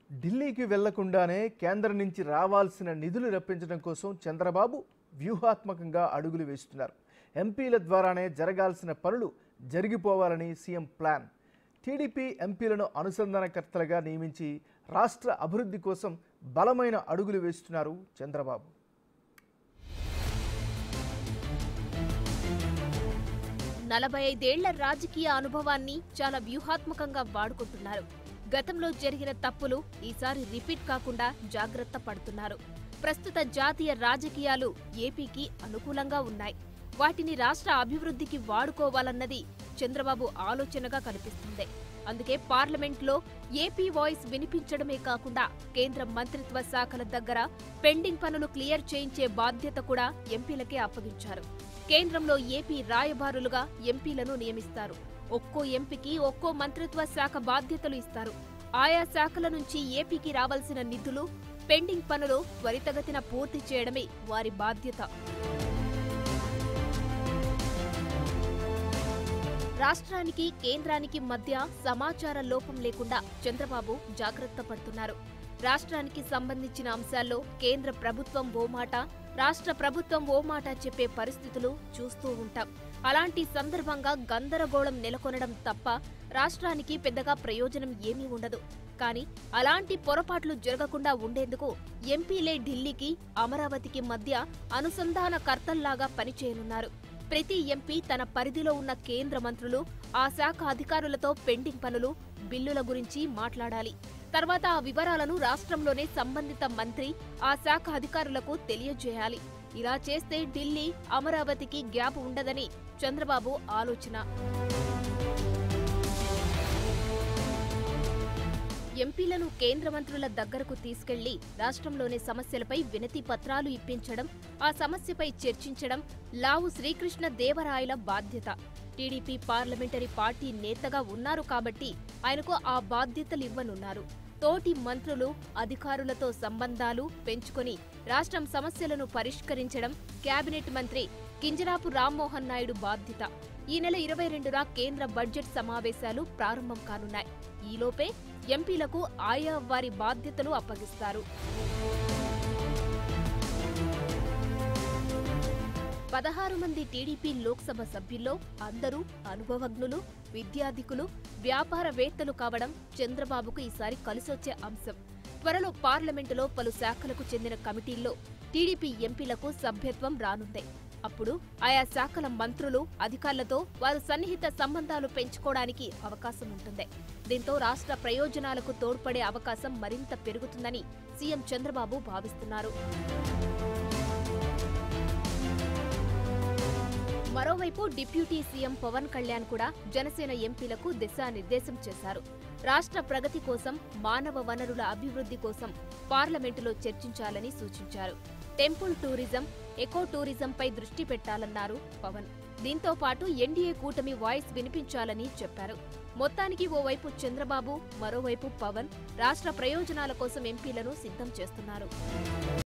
ఢిల్లీకి వెళ్లకుండానే కేంద్రం నుంచి రావాల్సిన నిధులు రప్పించడం కోసం చంద్రబాబు వ్యూహాత్మకంగా అడుగులు వేస్తున్నారు. ఎంపీల ద్వారానే జరగాల్సిన పనులు జరిగిపోవాలని సీఎం ప్లాన్. టీడీపీ ఎంపీలను అనుసంధానకర్తలుగా నియమించి రాష్ట్ర అభివృద్ధి కోసం బలమైన అడుగులు వేస్తున్నారు చంద్రబాబు. నలభై ఐదేళ్ల రాజకీయ అనుభవాన్ని చాలా వ్యూహాత్మకంగా వాడుకుంటున్నారు. గతంలో జరిగిన తప్పులు ఈసారి రిపీట్ కాకుండా జాగ్రత్త పడుతున్నారు. ప్రస్తుత జాతీయ రాజకీయాలు ఏపీకి అనుకూలంగా ఉన్నాయి. వాటిని రాష్ట్ర అభివృద్ధికి వాడుకోవాలన్నది చంద్రబాబు ఆలోచనగా కనిపిస్తుంది. అందుకే పార్లమెంట్లో ఏపీ వాయిస్ వినిపించడమే కాకుండా కేంద్ర మంత్రిత్వ శాఖల దగ్గర పెండింగ్ పనులు క్లియర్ చేయించే బాధ్యత కూడా ఎంపీలకే అప్పగించారు. కేంద్రంలో ఏపీ రాయబారులుగా ఎంపీలను నియమిస్తారు. ఒక్కో ఎంపీకి ఒక్కో మంత్రిత్వ శాఖ బాధ్యతలు ఇస్తారు. ఆయా శాఖల నుంచి ఏపీకి రావాల్సిన నిధులు, పెండింగ్ పనులు త్వరితగతిన పూర్తి చేయడమే వారి బాధ్యత. రాష్ట్రానికి కేంద్రానికి మధ్య సమాచార లోపం లేకుండా చంద్రబాబు జాగ్రత్త పడుతున్నారు. రాష్ట్రానికి సంబంధించిన అంశాల్లో కేంద్ర ప్రభుత్వం ఓ మాట, రాష్ట్ర ప్రభుత్వం ఓ మాట చెప్పే పరిస్థితులు చూస్తూ ఉంటాం. అలాంటి సందర్భంగా గందరగోళం నెలకొనడం తప్ప రాష్ట్రానికి పెద్దగా ప్రయోజనం ఏమీ ఉండదు. కానీ అలాంటి పొరపాట్లు జరగకుండా ఉండేందుకు ఎంపీలే ఢిల్లీకి, అమరావతికి మధ్య అనుసంధానకర్తల్లాగా పనిచేయనున్నారు. ప్రతి ఎంపీ తన పరిధిలో ఉన్న కేంద్ర మంత్రులు, ఆ శాఖ అధికారులతో పెండింగ్ పనులు, బిల్లుల గురించి మాట్లాడాలి. తర్వాత ఆ వివరాలను రాష్ట్రంలోనే సంబంధిత మంత్రి, ఆ శాఖ అధికారులకు తెలియజేయాలి. ఇలా చేస్తే ఢిల్లీ, అమరావతికి గ్యాప్ ఉండదని చంద్రబాబు ఆలోచన. ఎంపీలను కేంద్ర మంత్రుల దగ్గరకు తీసుకెళ్లి రాష్ట్రంలోని సమస్యలపై వినతి పత్రాలు ఇప్పించడం, ఆ సమస్యపై చర్చించడం లావు శ్రీకృష్ణ దేవరాయల బాధ్యత. టీడీపీ పార్లమెంటరీ పార్టీ నేతగా ఉన్నారు కాబట్టి ఆయనకు ఆ బాధ్యతలివ్వనున్నారు. తోటి మంత్రులు, అధికారులతో సంబంధాలు పెంచుకొని రాష్ట్రం సమస్యలను పరిష్కరించడం కేబినెట్ మంత్రి కింజరాపు రామ్మోహన్ నాయుడు బాధ్యత. ఈ నెల 22న కేంద్ర బడ్జెట్ సమావేశాలు ప్రారంభం కానున్నాయి. ఈలోపే ఎంపీలకు ఆయా వారి బాధ్యతలు అప్పగిస్తారు. 16 మంది టీడీపీ లోక్సభ సభ్యుల్లో అందరూ అనుభవజ్ఞులు, విద్యాధికులు, వ్యాపారవేత్తలు కావడం చంద్రబాబుకు ఈసారి కలిసొచ్చే అంశం. త్వరలో పార్లమెంటులో పలు శాఖలకు చెందిన కమిటీల్లో టీడీపీ ఎంపీలకు సభ్యత్వం రానుంది. అప్పుడు ఆయా శాఖల మంత్రులు, అధికారులతో వారు సన్నిహిత సంబంధాలు పెంచుకోవడానికి అవకాశం ఉంటుంది. దీంతో రాష్ట్ర ప్రయోజనాలకు తోడ్పడే అవకాశం మరింత పెరుగుతుందని సీఎం చంద్రబాబు భావిస్తున్నారు. మరోవైపు డిప్యూటీ సీఎం పవన్ కళ్యాణ్ కూడా జనసేన ఎంపీలకు దిశానిర్దేశం చేశారు. రాష్ట్ర ప్రగతి కోసం, మానవ వనరుల అభివృద్ధి కోసం పార్లమెంటులో చర్చించాలని సూచించారు. టెంపుల్ టూరిజం, ఎకో టూరిజంపై దృష్టి పెట్టాలన్నారు పవన్. దీంతో పాటు ఎన్డీఏ కూటమి వాయిస్ వినిపించాలని చెప్పారు. మొత్తానికి ఓవైపు చంద్రబాబు, మరోవైపు పవన్ రాష్ట్ర ప్రయోజనాల కోసం ఎంపీలను సిద్ధం చేస్తున్నారు.